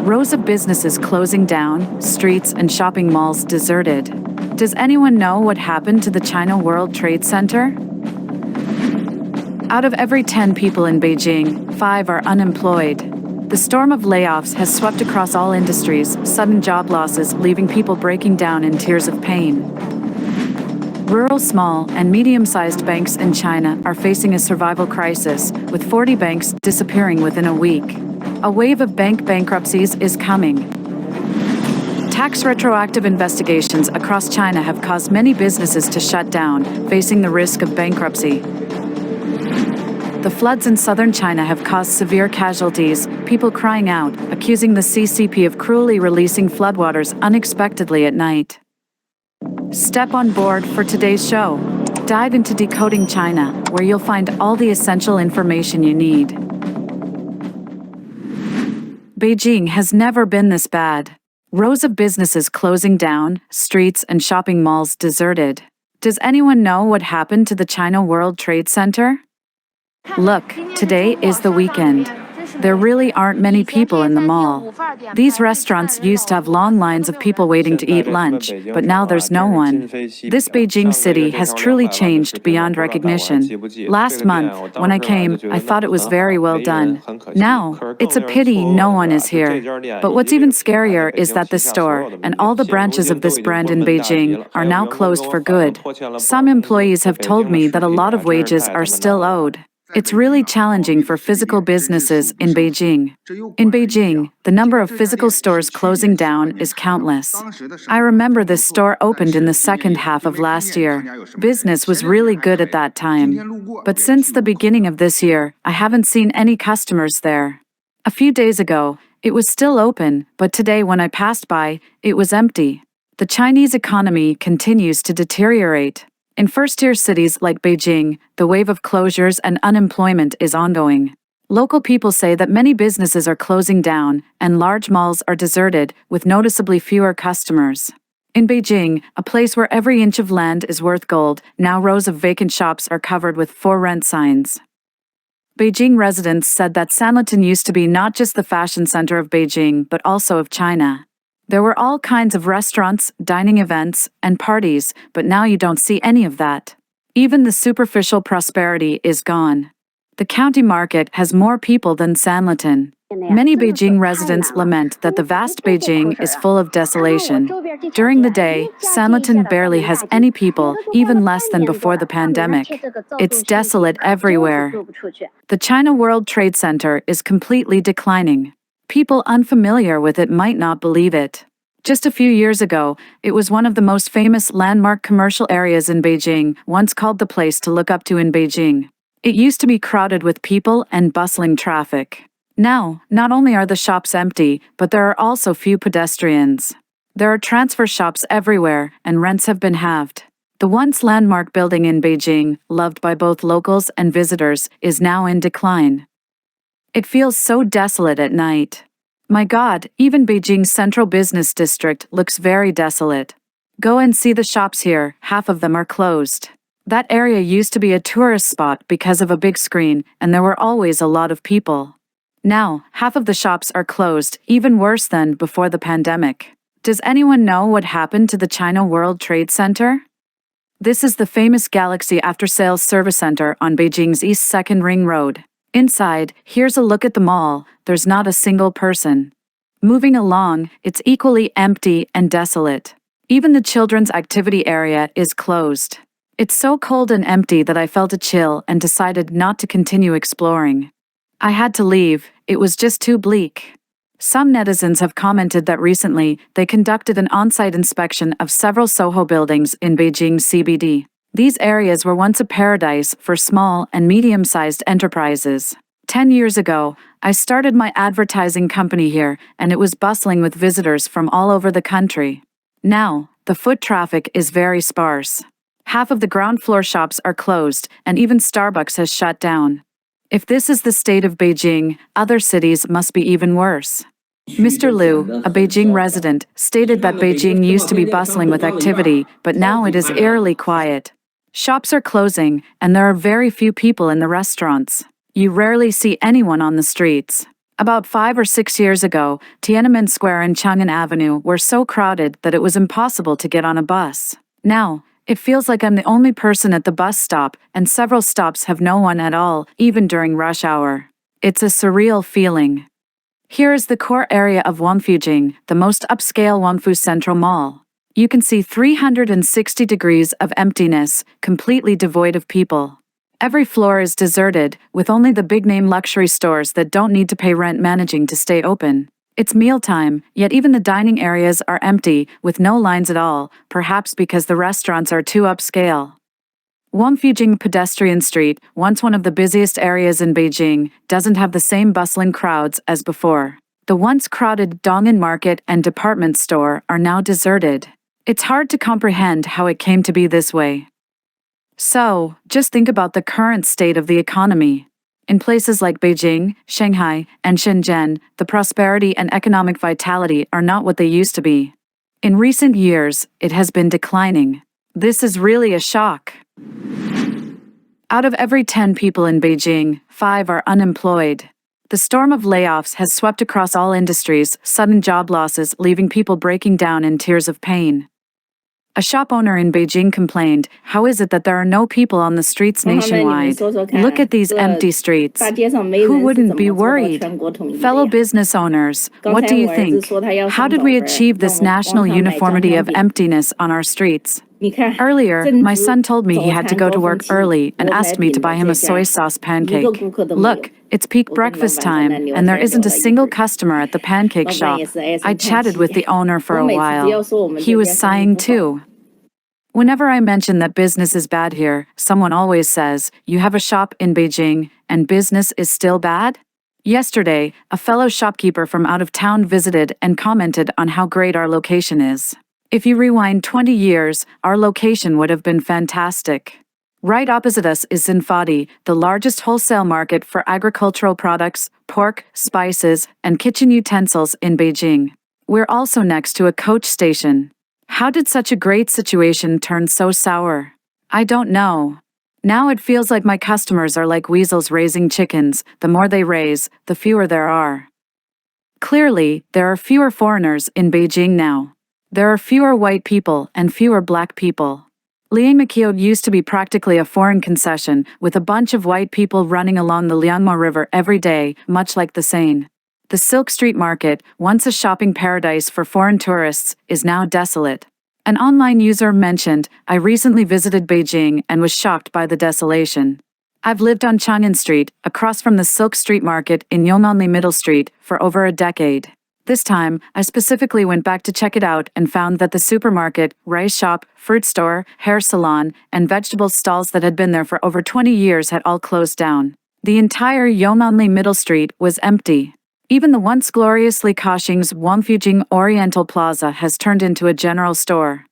Rows of businesses closing down, streets and shopping malls deserted. Does anyone know what happened to the China World Trade Center? Out of every 10 people in Beijing, 5 are unemployed. The storm of layoffs has swept across all industries, sudden job losses leaving people breaking down in tears of pain. Rural small and medium-sized banks in China are facing a survival crisis, with 40 banks disappearing within a week. A wave of bank bankruptcies is coming. Tax retroactive investigations across China have caused many businesses to shut down, facing the risk of bankruptcy. The floods in southern China have caused severe casualties, people crying out, accusing the CCP of cruelly releasing floodwaters unexpectedly at night. Step on board for today's show. Dive into Decoding China, where you'll find all the essential information you need. Beijing has never been this bad. Rows of businesses closing down, streets and shopping malls deserted. Does anyone know what happened to the China World Trade Center? Look, today is the weekend. There really aren't many people in the mall. These restaurants used to have long lines of people waiting to eat lunch, but now there's no one. This Beijing city has truly changed beyond recognition. Last month, when I came, I thought it was very well done. Now, it's a pity no one is here. But what's even scarier is that this store and all the branches of this brand in Beijing are now closed for good. Some employees have told me that a lot of wages are still owed. It's really challenging for physical businesses in Beijing. In Beijing, the number of physical stores closing down is countless. I remember this store opened in the second half of last year. Business was really good at that time. But since the beginning of this year, I haven't seen any customers there. A few days ago, it was still open, but today when I passed by, it was empty. The Chinese economy continues to deteriorate. In first-tier cities like Beijing, the wave of closures and unemployment is ongoing. Local people say that many businesses are closing down and large malls are deserted with noticeably fewer customers. In Beijing, a place where every inch of land is worth gold, now rows of vacant shops are covered with for rent signs. Beijing residents said that Sanlitun used to be not just the fashion center of Beijing but also of China. There were all kinds of restaurants, dining events, and parties, but now you don't see any of that. Even the superficial prosperity is gone. The county market has more people than Sanlitun. Many Beijing residents lament that the vast Beijing is full of desolation. During the day, Sanlitun barely has any people, even less than before the pandemic. It's desolate everywhere. The China World Trade Center is completely declining. People unfamiliar with it might not believe it. Just a few years ago, it was one of the most famous landmark commercial areas in Beijing, once called the place to look up to in Beijing. It used to be crowded with people and bustling traffic. Now, not only are the shops empty, but there are also few pedestrians. There are transfer shops everywhere, and rents have been halved. The once landmark building in Beijing, loved by both locals and visitors, is now in decline. It feels so desolate at night. My God, even Beijing's central business district looks very desolate. Go and see the shops here, half of them are closed. That area used to be a tourist spot because of a big screen, and there were always a lot of people. Now, half of the shops are closed, even worse than before the pandemic. Does anyone know what happened to the China World Trade Center? This is the famous Galaxy After Sales Service Center on Beijing's East 2nd Ring Road. Inside, here's a look at the mall. There's not a single person. Moving along, it's equally empty and desolate. Even the children's activity area is closed. It's so cold and empty that I felt a chill and decided not to continue exploring. I had to leave, it was just too bleak. Some netizens have commented that recently they conducted an on-site inspection of several Soho buildings in Beijing's CBD. These areas were once a paradise for small and medium-sized enterprises. 10 years ago, I started my advertising company here, and it was bustling with visitors from all over the country. Now, the foot traffic is very sparse. Half of the ground floor shops are closed, and even Starbucks has shut down. If this is the state of Beijing, other cities must be even worse. Mr. Liu, a Beijing resident, stated that Beijing used to be bustling with activity, but now it is eerily quiet. Shops are closing, and there are very few people in the restaurants. You rarely see anyone on the streets. About 5 or 6 years ago, Tiananmen Square and Chang'an Avenue were so crowded that it was impossible to get on a bus. Now, it feels like I'm the only person at the bus stop, and several stops have no one at all, even during rush hour. It's a surreal feeling. Here is the core area of Wangfujing, the most upscale Wangfu Central Mall. You can see 360 degrees of emptiness, completely devoid of people. Every floor is deserted, with only the big-name luxury stores that don't need to pay rent managing to stay open. It's mealtime, yet even the dining areas are empty, with no lines at all, perhaps because the restaurants are too upscale. Wangfujing Pedestrian Street, once one of the busiest areas in Beijing, doesn't have the same bustling crowds as before. The once crowded Dong'an Market and department store are now deserted. It's hard to comprehend how it came to be this way. So, just think about the current state of the economy. In places like Beijing, Shanghai, and Shenzhen, the prosperity and economic vitality are not what they used to be. In recent years, it has been declining. This is really a shock. Out of every 10 people in Beijing, 5 are unemployed. The storm of layoffs has swept across all industries, sudden job losses leaving people breaking down in tears of pain. A shop owner in Beijing complained, "How is it that there are no people on the streets nationwide? Look at these empty streets. Who wouldn't be worried?" Fellow business owners, what do you think? How did we achieve this national uniformity of emptiness on our streets? Earlier, my son told me he had to go to work early and asked me to buy him a soy sauce pancake. Look, it's peak breakfast time, and there isn't a single customer at the pancake shop. I chatted with the owner for a while. He was sighing too. Whenever I mention that business is bad here, someone always says, "You have a shop in Beijing, and business is still bad?" Yesterday, a fellow shopkeeper from out of town visited and commented on how great our location is. If you rewind 20 years, our location would have been fantastic. Right opposite us is Zinfadi, the largest wholesale market for agricultural products, pork, spices, and kitchen utensils in Beijing. We're also next to a coach station. How did such a great situation turn so sour? I don't know. Now it feels like my customers are like weasels raising chickens. The more they raise, the fewer there are. Clearly, there are fewer foreigners in Beijing now. There are fewer white people and fewer black people. Liangmaqiao used to be practically a foreign concession, with a bunch of white people running along the Liangma River every day, much like the Seine. The Silk Street Market, once a shopping paradise for foreign tourists, is now desolate. An online user mentioned, "I recently visited Beijing and was shocked by the desolation. I've lived on Chang'an Street, across from the Silk Street Market in Yong'anli Middle Street, for over a decade. This time, I specifically went back to check it out and found that the supermarket, rice shop, fruit store, hair salon, and vegetable stalls that had been there for over 20 years had all closed down. The entire Yong'anli Middle Street was empty. Even the once gloriously Kaohsiung's Wangfujing Oriental Plaza has turned into a general store."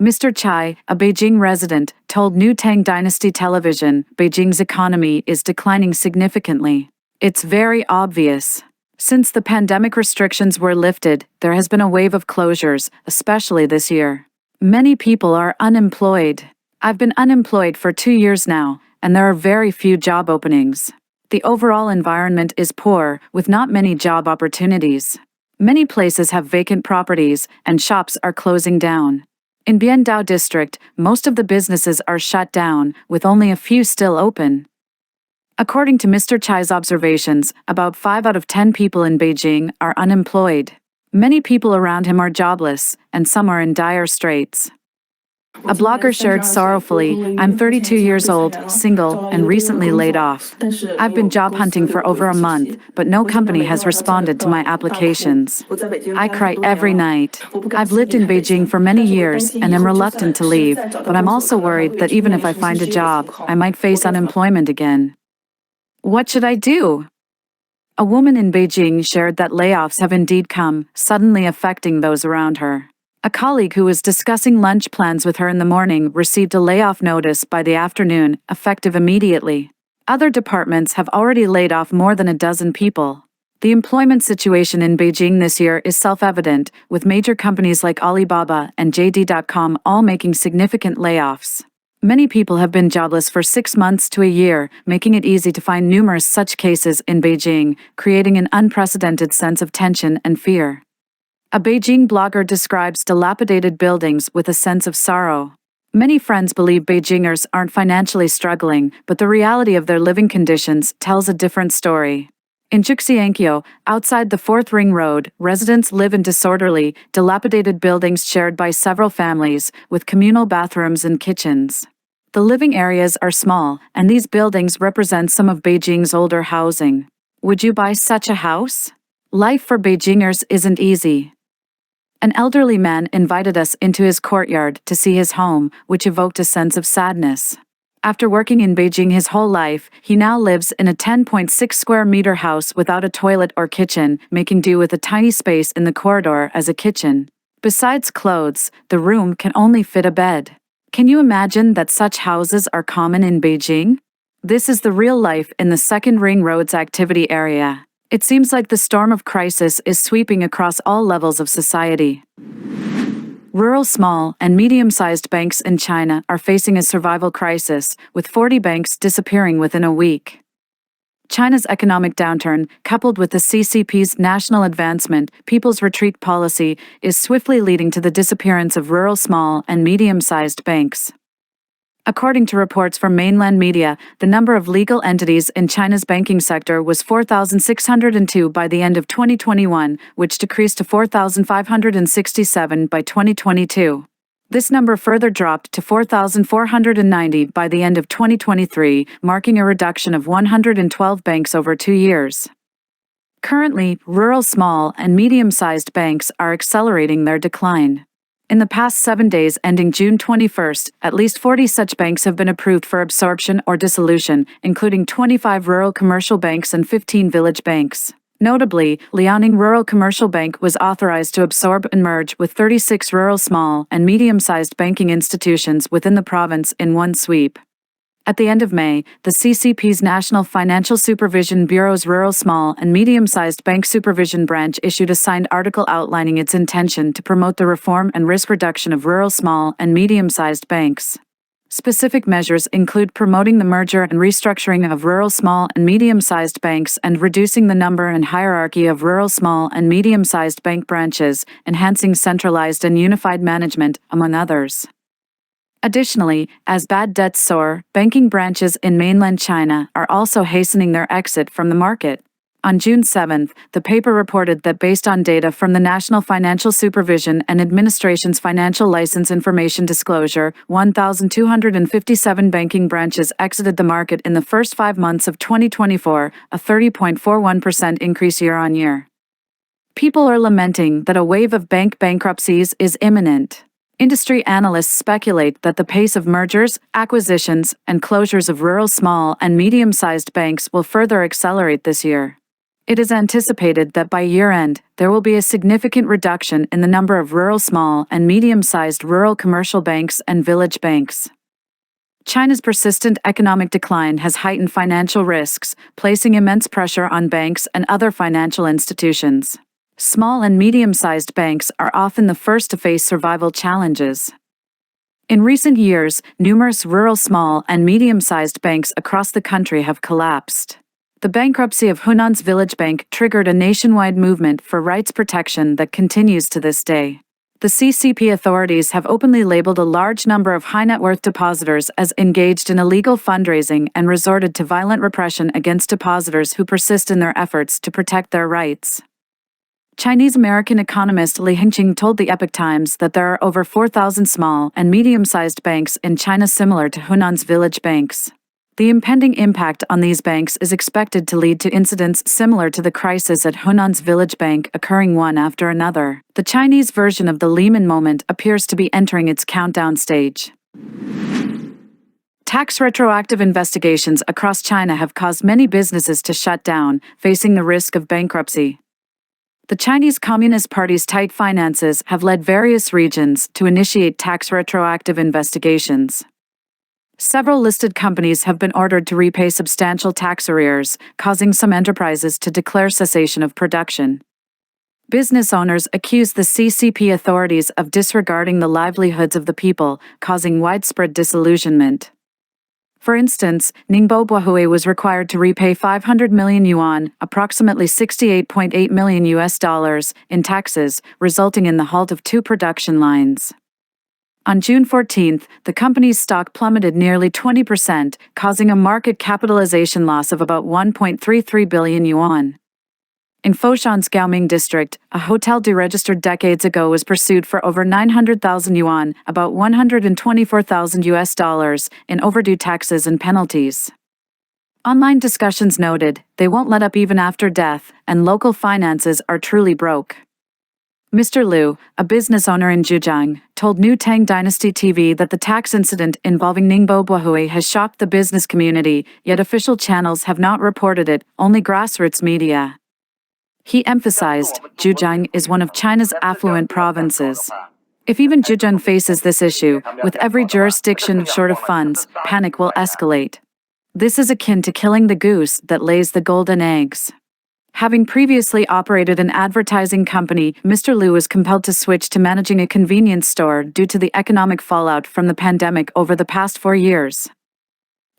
Mr. Chai, a Beijing resident, told New Tang Dynasty Television, "Beijing's economy is declining significantly. It's very obvious. Since the pandemic restrictions were lifted, there has been a wave of closures, especially this year. Many people are unemployed. I've been unemployed for 2 years now, and there are very few job openings. The overall environment is poor, with not many job opportunities. Many places have vacant properties, and shops are closing down. In Biandao District, most of the businesses are shut down, with only a few still open." According to Mr. Chai's observations, about 5 out of 10 people in Beijing are unemployed. Many people around him are jobless, and some are in dire straits. A blogger shared sorrowfully, "I'm 32 years old, single, and recently laid off. I've been job hunting for over a month, but no company has responded to my applications. I cry every night. I've lived in Beijing for many years and am reluctant to leave, but I'm also worried that even if I find a job, I might face unemployment again. What should I do?" A woman in Beijing shared that layoffs have indeed come, suddenly affecting those around her. A colleague who was discussing lunch plans with her in the morning received a layoff notice by the afternoon, effective immediately. Other departments have already laid off more than a dozen people. The employment situation in Beijing this year is self-evident, with major companies like Alibaba and JD.com all making significant layoffs. Many people have been jobless for 6 months to a year, making it easy to find numerous such cases in Beijing, creating an unprecedented sense of tension and fear. A Beijing blogger describes dilapidated buildings with a sense of sorrow. Many friends believe Beijingers aren't financially struggling, but the reality of their living conditions tells a different story. In Juxiangqiu, outside the Fourth Ring Road, residents live in disorderly, dilapidated buildings shared by several families, with communal bathrooms and kitchens. The living areas are small, and these buildings represent some of Beijing's older housing. Would you buy such a house? Life for Beijingers isn't easy. An elderly man invited us into his courtyard to see his home, which evoked a sense of sadness. After working in Beijing his whole life, he now lives in a 10.6 square meter house without a toilet or kitchen, making do with a tiny space in the corridor as a kitchen. Besides clothes, the room can only fit a bed. Can you imagine that such houses are common in Beijing? This is the real life in the Second Ring Road's activity area. It seems like the storm of crisis is sweeping across all levels of society. Rural small and medium-sized banks in China are facing a survival crisis, with 40 banks disappearing within a week. China's economic downturn, coupled with the CCP's National Advancement, People's Retreat policy, is swiftly leading to the disappearance of rural small and medium-sized banks. According to reports from mainland media, the number of legal entities in China's banking sector was 4,602 by the end of 2021, which decreased to 4,567 by 2022. This number further dropped to 4,490 by the end of 2023, marking a reduction of 112 banks over 2 years. Currently, rural small and medium-sized banks are accelerating their decline. In the past 7 days ending June 21st, at least 40 such banks have been approved for absorption or dissolution, including 25 rural commercial banks and 15 village banks. Notably, Liaoning Rural Commercial Bank was authorized to absorb and merge with 36 rural small and medium-sized banking institutions within the province in one sweep. At the end of May, the CCP's National Financial Supervision Bureau's Rural Small and Medium-Sized Bank Supervision Branch issued a signed article outlining its intention to promote the reform and risk reduction of rural small and medium-sized banks. Specific measures include promoting the merger and restructuring of rural small and medium-sized banks and reducing the number and hierarchy of rural small and medium-sized bank branches, enhancing centralized and unified management, among others. Additionally, as bad debts soar, banking branches in mainland China are also hastening their exit from the market. On June 7, the paper reported that based on data from the National Financial Supervision and Administration's Financial License Information Disclosure, 1,257 banking branches exited the market in the first 5 months of 2024, a 30.41% increase year-on-year. People are lamenting that a wave of bank bankruptcies is imminent. Industry analysts speculate that the pace of mergers, acquisitions, and closures of rural small and medium-sized banks will further accelerate this year. It is anticipated that by year-end, there will be a significant reduction in the number of rural small and medium-sized rural commercial banks and village banks. China's persistent economic decline has heightened financial risks, placing immense pressure on banks and other financial institutions. Small and medium-sized banks are often the first to face survival challenges. In recent years, numerous rural small and medium-sized banks across the country have collapsed. The bankruptcy of Hunan's Village Bank triggered a nationwide movement for rights protection that continues to this day. The CCP authorities have openly labeled a large number of high-net-worth depositors as engaged in illegal fundraising and resorted to violent repression against depositors who persist in their efforts to protect their rights. Chinese-American economist Li Hengqing told the Epoch Times that there are over 4,000 small and medium-sized banks in China similar to Hunan's Village banks. The impending impact on these banks is expected to lead to incidents similar to the crisis at Hunan's Village Bank occurring one after another. The Chinese version of the Lehman moment appears to be entering its countdown stage. Tax retroactive investigations across China have caused many businesses to shut down, facing the risk of bankruptcy. The Chinese Communist Party's tight finances have led various regions to initiate tax retroactive investigations. Several listed companies have been ordered to repay substantial tax arrears, causing some enterprises to declare cessation of production. Business owners accuse the CCP authorities of disregarding the livelihoods of the people, causing widespread disillusionment. For instance, Ningbo Bohui was required to repay 500 million yuan, approximately $68.8 million in taxes, resulting in the halt of 2 production lines. On June 14, the company's stock plummeted nearly 20%, causing a market capitalization loss of about 1.33 billion yuan. In Foshan's Gaoming district, a hotel deregistered decades ago was pursued for over 900,000 yuan, about $124,000 in overdue taxes and penalties. Online discussions noted they won't let up even after death, and local finances are truly broke. Mr. Liu, a business owner in Zhejiang, told New Tang Dynasty TV that the tax incident involving Ningbo Bohui has shocked the business community, yet official channels have not reported it, only grassroots media. He emphasized, Zhejiang is one of China's affluent provinces. If even Zhejiang faces this issue, with every jurisdiction short of funds, panic will escalate. This is akin to killing the goose that lays the golden eggs. Having previously operated an advertising company, Mr. Liu was compelled to switch to managing a convenience store due to the economic fallout from the pandemic over the past 4 years.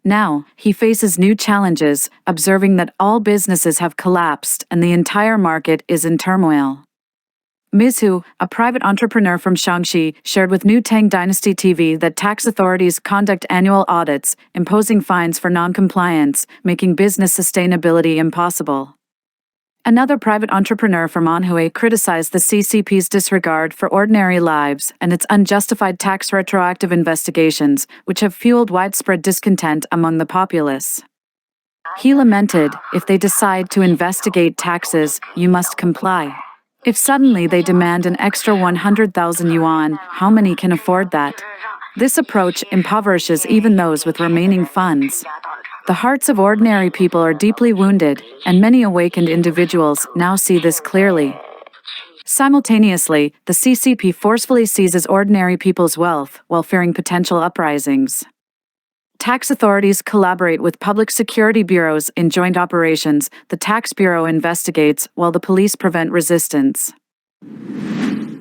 Now, he faces new challenges, observing that all businesses have collapsed and the entire market is in turmoil. Ms. Hu, a private entrepreneur from Shaanxi, shared with New Tang Dynasty TV that tax authorities conduct annual audits, imposing fines for non-compliance, making business sustainability impossible. Another private entrepreneur from Anhui criticized the CCP's disregard for ordinary lives and its unjustified tax retroactive investigations, which have fueled widespread discontent among the populace. He lamented, if they decide to investigate taxes, you must comply. If suddenly they demand an extra 100,000 yuan, how many can afford that? This approach impoverishes even those with remaining funds. The hearts of ordinary people are deeply wounded, and many awakened individuals now see this clearly. Simultaneously, the CCP forcefully seizes ordinary people's wealth while fearing potential uprisings. Tax authorities collaborate with public security bureaus in joint operations. The Tax Bureau investigates while the police prevent resistance.